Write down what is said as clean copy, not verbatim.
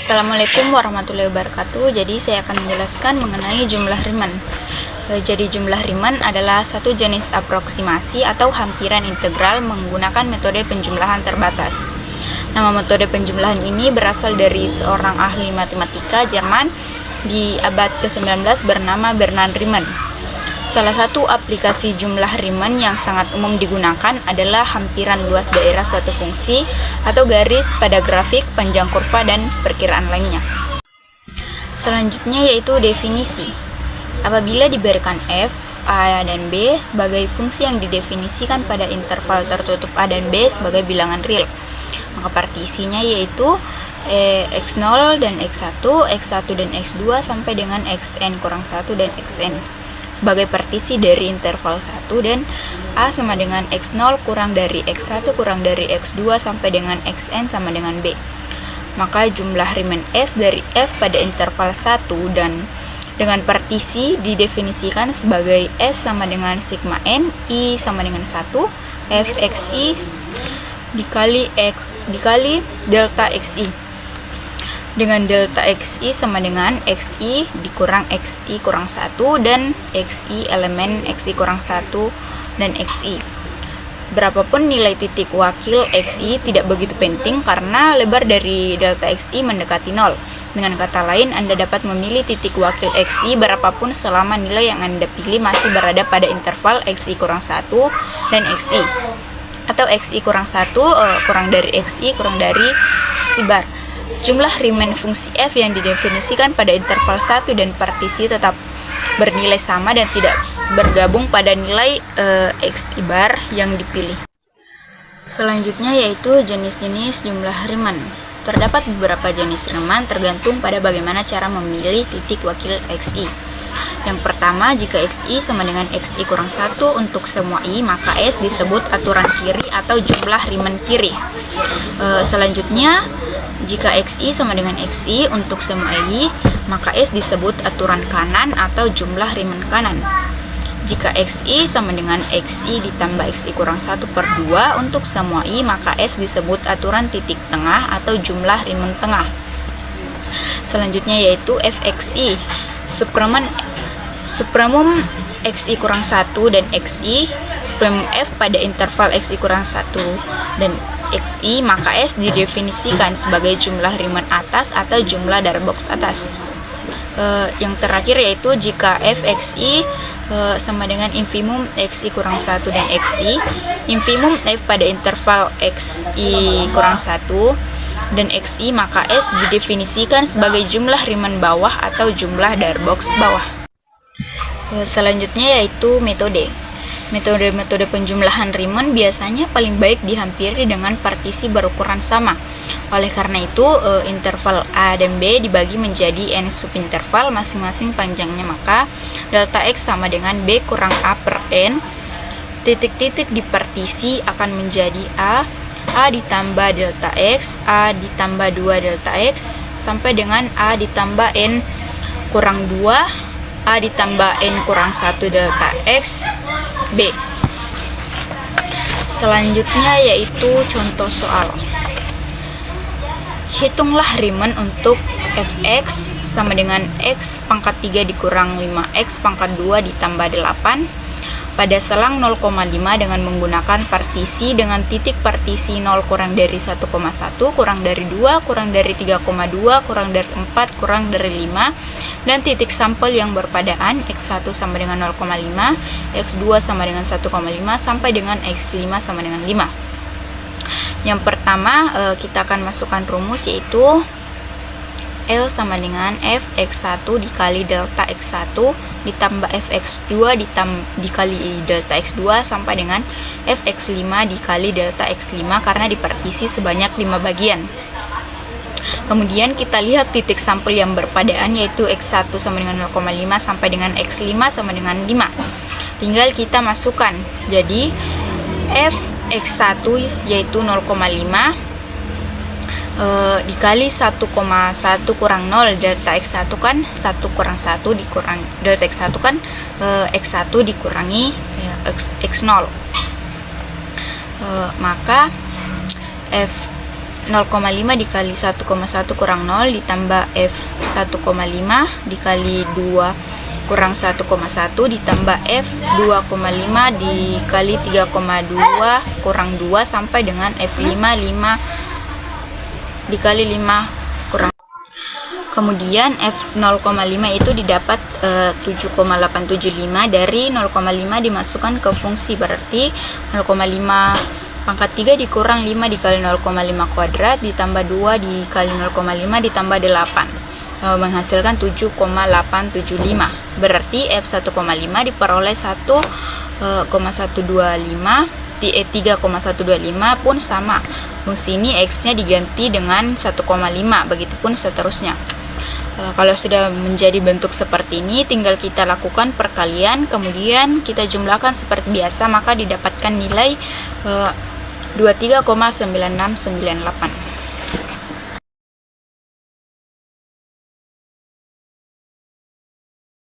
Assalamualaikum warahmatullahi wabarakatuh. Jadi saya akan menjelaskan mengenai jumlah Riemann. Jadi jumlah Riemann adalah satu jenis aproksimasi atau hampiran integral menggunakan metode penjumlahan terbatas. Nama metode penjumlahan ini berasal dari seorang ahli matematika Jerman di abad ke-19 bernama Bernard Riemann. Salah satu aplikasi jumlah Riemann yang sangat umum digunakan adalah hampiran luas daerah suatu fungsi atau garis pada grafik, panjang kurva, dan perkiraan lainnya. Selanjutnya yaitu definisi. Apabila diberikan f, a, dan b sebagai fungsi yang didefinisikan pada interval tertutup a dan b sebagai bilangan real, maka partisinya yaitu x0 dan x1, x1 dan x2 sampai dengan xn kurang 1 dan xn sebagai partisi dari interval 1, dan a sama dengan x0 kurang dari x1 kurang dari x2 sampai dengan xn sama dengan b. Maka jumlah Riemann S dari f pada interval 1 dan dengan partisi didefinisikan sebagai S sama dengan sigma n, I sama dengan 1, fxi dikali delta xi, dengan delta xi sama dengan xi dikurang xi kurang 1 dan xi elemen xi kurang 1 dan xi. Berapapun nilai titik wakil xi tidak begitu penting karena lebar dari delta xi mendekati 0. Dengan kata lain, Anda dapat memilih titik wakil xi berapapun selama nilai yang Anda pilih masih berada pada interval xi kurang 1 dan xi, atau xi kurang 1 kurang dari xi kurang dari xi bar. Jumlah Riemann fungsi f yang didefinisikan pada interval 1 dan partisi tetap bernilai sama dan tidak bergabung pada nilai xi bar yang dipilih. Selanjutnya yaitu jenis-jenis jumlah Riemann. Terdapat beberapa jenis Riemann tergantung pada bagaimana cara memilih titik wakil xi. Yang pertama, jika xi sama dengan xi kurang 1 untuk semua i, maka S disebut aturan kiri atau jumlah Riemann kiri. Selanjutnya, jika xi sama dengan xi untuk semua i, maka S disebut aturan kanan atau jumlah Riemann kanan. Jika xi sama dengan xi ditambah xi kurang 1 per 2 untuk semua i, maka S disebut aturan titik tengah atau jumlah Riemann tengah. Selanjutnya yaitu fxi, supremum xi kurang 1 dan xi, supremum f pada interval xi kurang 1 dan xi, maka S didefinisikan sebagai jumlah Riemann atas atau jumlah darbox atas. Yang terakhir yaitu jika fxi sama dengan infimum xi kurang 1 dan xi, infimum f pada interval xi kurang 1 dan xi, maka S didefinisikan sebagai jumlah Riemann bawah atau jumlah darbox bawah. Selanjutnya yaitu metode. Metode penjumlahan Riemann biasanya paling baik dihampiri dengan partisi berukuran sama. Oleh karena itu, interval A dan B dibagi menjadi n subinterval masing-masing panjangnya, maka delta X sama dengan B kurang A per n. Titik-titik di partisi akan menjadi A ditambah delta X, A ditambah 2 delta X, sampai dengan A ditambah n kurang 2, A ditambah n kurang 1 delta X, B. Selanjutnya yaitu contoh soal. Hitunglah Riemann untuk fx sama dengan x pangkat 3 dikurang 5x pangkat 2 ditambah 8 pada selang 0,5 dengan menggunakan partisi dengan titik partisi 0 kurang dari 1,1, kurang dari 2, kurang dari 3,2, kurang dari 4, kurang dari 5, dan titik sampel yang berpadaan x1 sama dengan 0,5, x2 sama dengan 1,5, sampai dengan x5 sama dengan 5. Yang pertama, kita akan masukkan rumus yaitu L sama dengan fx1 dikali delta x1 ditambah fx2 dikali delta x2 sampai dengan fx5 dikali delta x5 karena dipartisi sebanyak 5 bagian. Kemudian kita lihat titik sampel yang berpadaan yaitu x1 sama dengan 0,5 sampai dengan x5 sama dengan 5. Tinggal kita masukkan. Jadi fx1 yaitu 0,5 dikali 1,1 kurang 0 delta x1 kan 1 kurang 1 dikurang delta x1 kan x1 dikurangi x0, maka 0,5 dikali 1,1 kurang 0 ditambah F 1,5 dikali 2 kurang 1,1 ditambah F 2,5 dikali 3,2 kurang 2 sampai dengan F5 5 dikali 5 kurang. Kemudian F 0,5 itu didapat 7,875 dari 0,5 dimasukkan ke fungsi, berarti 0,5 pangkat 3 dikurang 5 dikali 0,5 kuadrat ditambah 2 dikali 0,5 ditambah 8 menghasilkan 7,875. Berarti F 1,5 diperoleh 3,125 pun sama. Fungsi ini X-nya diganti dengan 1,5, begitupun seterusnya. Kalau sudah menjadi bentuk seperti ini, tinggal kita lakukan perkalian, kemudian kita jumlahkan seperti biasa, maka didapatkan nilai 23,9698.